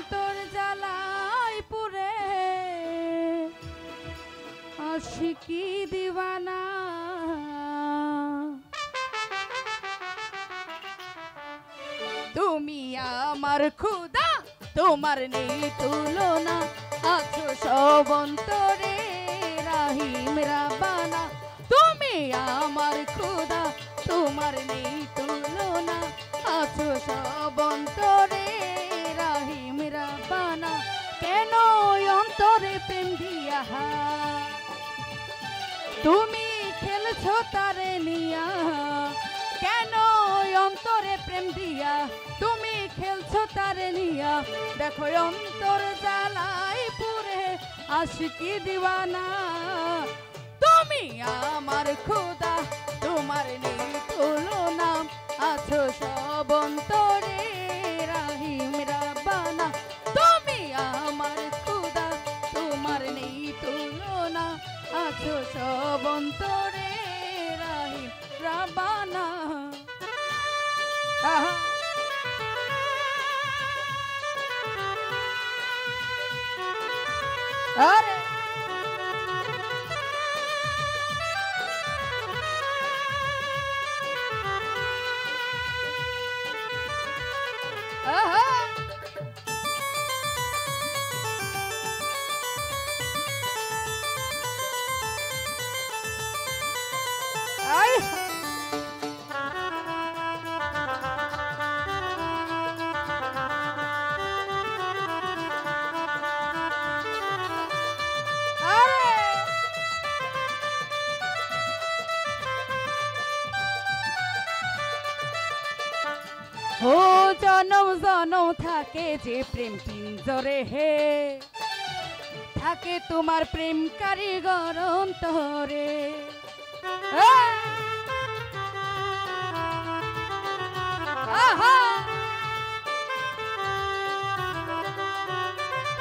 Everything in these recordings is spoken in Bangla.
অন্তর জ্বালাই পুরে আশিকি দিওয়ানা। তুমি আমার খুদা, তোমার নেই তুলনা, আছো সব অন্তরে রাহিম রাব্বানা। তুমি আমার খুদা, তোমার নেই তুলনা, আছো সব অন্তরে রাহিম রাব্বানা। কেন অন্তরে প্রেম দিয়া তুমি খেলছো তারে নিয়া, কেন অন্তরে প্রেম দিয়া তুমি খেলছো তারে নিয়া। দেখো অন্তর জ্বালাই পুরে আশিকি দিওয়ানা। তুমি আমার খুদা, তোমার নেই তুলনা, আছো সব অন্তরে রাহিম রাব্বানা। তুমি আমার খুদা, তোমার নেই তুলনা, আছো সব অন্তরে রাহিম রাব্বানা। আরে ও জনম জনম থাকে যে প্রেম পিঞ্জরে হে, থাকে তোমার প্রেম কারিগর অন্তরে।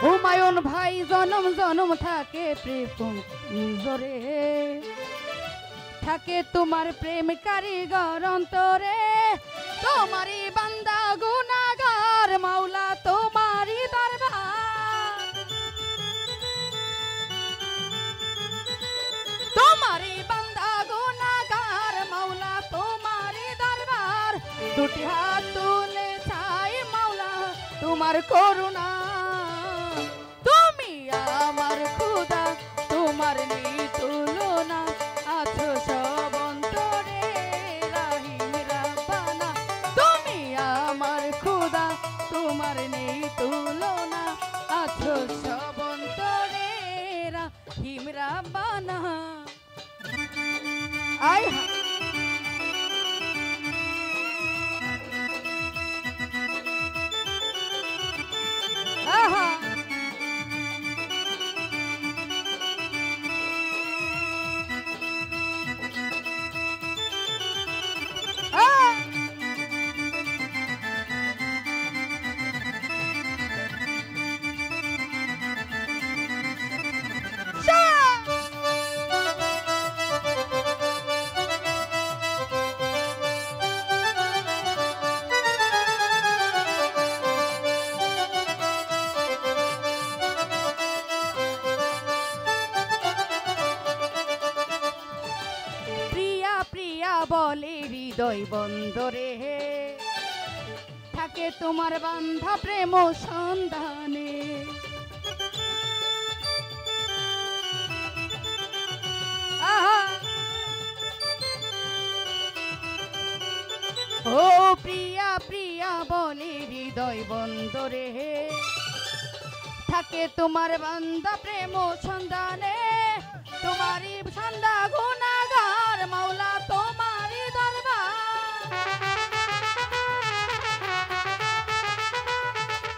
হুমায়ুন ভাই জনম জনম থাকে প্রেম পিঞ্জরে, থাকে তোমার প্রেম কারিগর অন্তরে। তোমারি বান্দা গুনাহগার মাওলা তোমারি দরবার, তোমারি বান্দা গুনাহগার মাওলা তোমারি দরবার। দুটি হাত তুলে চাই মাওলা তোমার করুণা। তুমি আমার খুদা, তোমার নেই তুলনা, আছো সব অন্তরে রাহিম রাব্বানা। তুমি আমার খুদা, তোমার নেই তুলনা, আছো সব অন্তরে রাহিম রাব্বানা। আয় আহা বলে হৃদয় বন্দরে থাকে তোমার বান্ধা প্রেম সন্ধানে। ও প্রিয়া প্রিয়া বলে হৃদয় বন্দরে থাকে তোমার বান্ধা প্রেম সন্ধানে। তোমারি সন্ধ্যা গুনাহগার মাওলা তোমারি দরবার,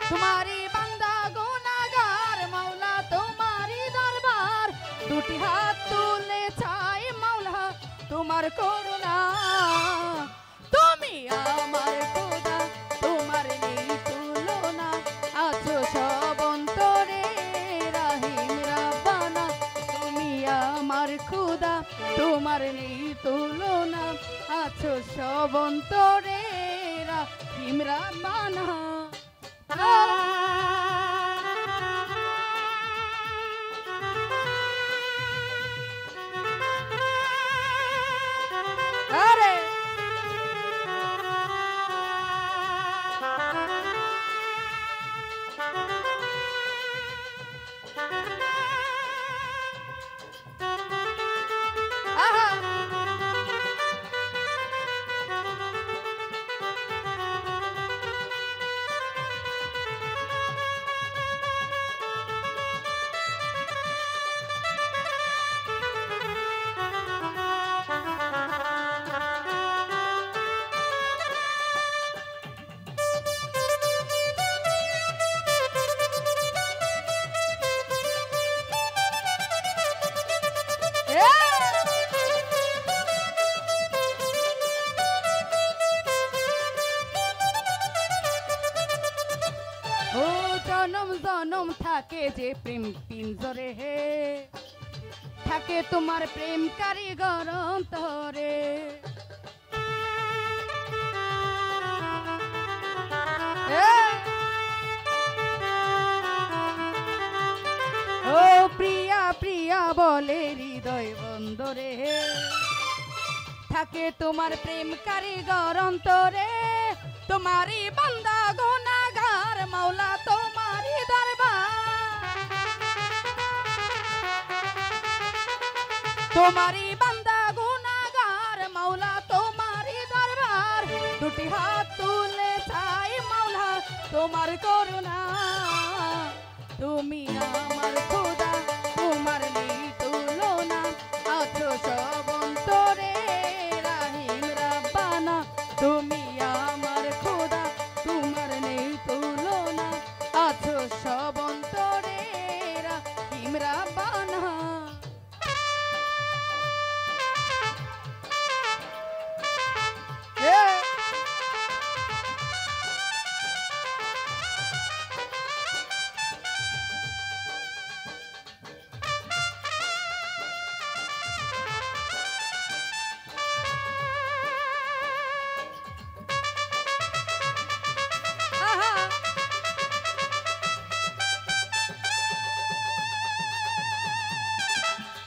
তোমারি বান্দা গুনাহগার মাওলা তোমারি দরবার। দুটি হাত তুলে চাই মাওলা তোমার করুণা। তুমি আমার খুদা, তোমার নেই তুলনা, আছো সব অন্তরে রাহিম রাব্বানা। তুমি আমার খুদা, তোমার নেই তুলনা, আছো সব অন্তরে রাহিম রাব্বানা। জনম জনম থাকে যে প্রেম পিঞ্জরে হে, থাকে তোমার প্রেম কারিগর অন্তরে। ও প্রিয়া প্রিয়া বলে হৃদয় বন্দরে, থাকে তোমার প্রেম কারিগর অন্তরে। তোমারই বান্দা গুনাহগার মাওলা তোমারই দরবার, তোমারই বান্দা গুনাহগার মাওলা তোমারই দরবার। দুটি হাত তুলে চাই মাওলা তোমার করুণা, তুমি আমার খোদা তোমার নেই তুলনা। আছো সব অন্তরে রাহিম রাব্বানা, তুমি আমার খোদা তোমার নেই তুলনা। আছো সব অন্তরে রাহিম রাব্বানা।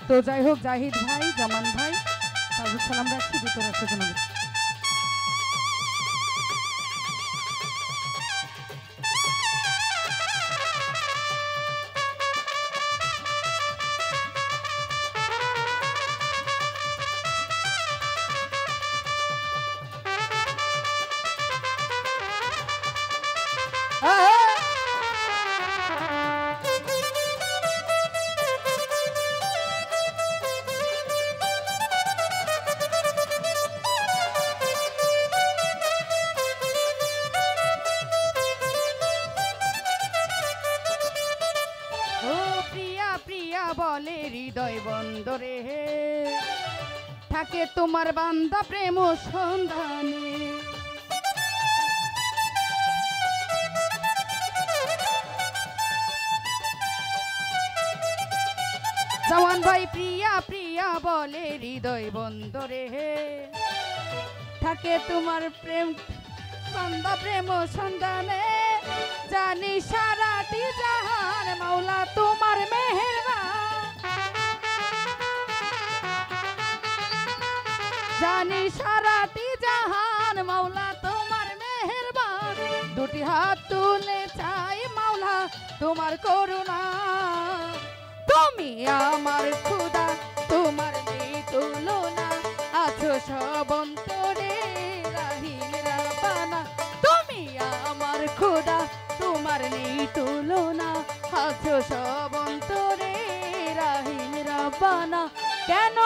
তো যাই হোক, জাহিদ ভাই, জামান ভাই, তাদের সালাম রাখছি ভিতরে আসতে জন্য। বলে হৃদয় বন্দরে হে, থাকে তোমার বান্দা প্রেম সন্ধানে। জামান ভাই প্রিয়া প্রিয়া বলে হৃদয় বন্দরে হে, থাকে তোমার প্রেম বান্দা প্রেম সন্ধানে। জানি সারাটি জাহান মাওলা তোমার মেহেরবান, জানি সারাটি জাহান মাওলা তোমার মেহেরবান। দুটি হাত তুলে চাই মাওলা তোমার করুণা, তুমি আমার খোদা তোমার নেই তুলনা। আছো সব অন্তরে রাহিম রাব্বানা, তুমি আমার খোদা তোমার নেই তুলনা। আছো সব অন্তরে রাহিম রাব্বানা। কেন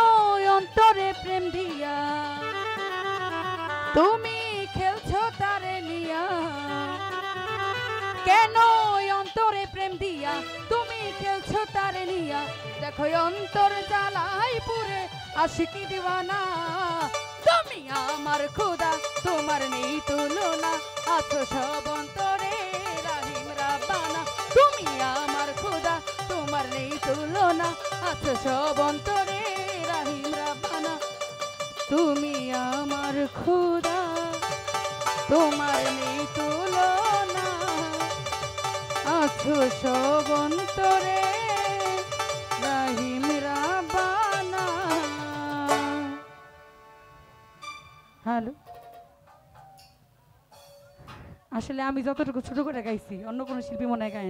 অন্তরে প্রেম দিয়া তুমি খেলছো তারে নিয়া, কেন অন্তরে প্রেম দিয়া তুমি খেলছো তারে নিয়া। দেখো অন্তর জ্বালাই পুরে আশিকি দিওয়ানা, তুমি আমার খোদা তোমার নেই তুলনা। আছো সব অন্তরে রাহিম রাব্বানা, তুমি আমার খোদা তোমার নেই তুলনা। আছো সব অন্তরে রাহিম রাব্বানা, তুমি আমার খোদা তোমার নেই তুলনা। আছো সব অন্তরে রাহিম রাব্বানা। হ্যালো, আসলে আমি যতটুকু ছোট করে গাইছি অন্য কোনো শিল্পী মনে হয় গায়।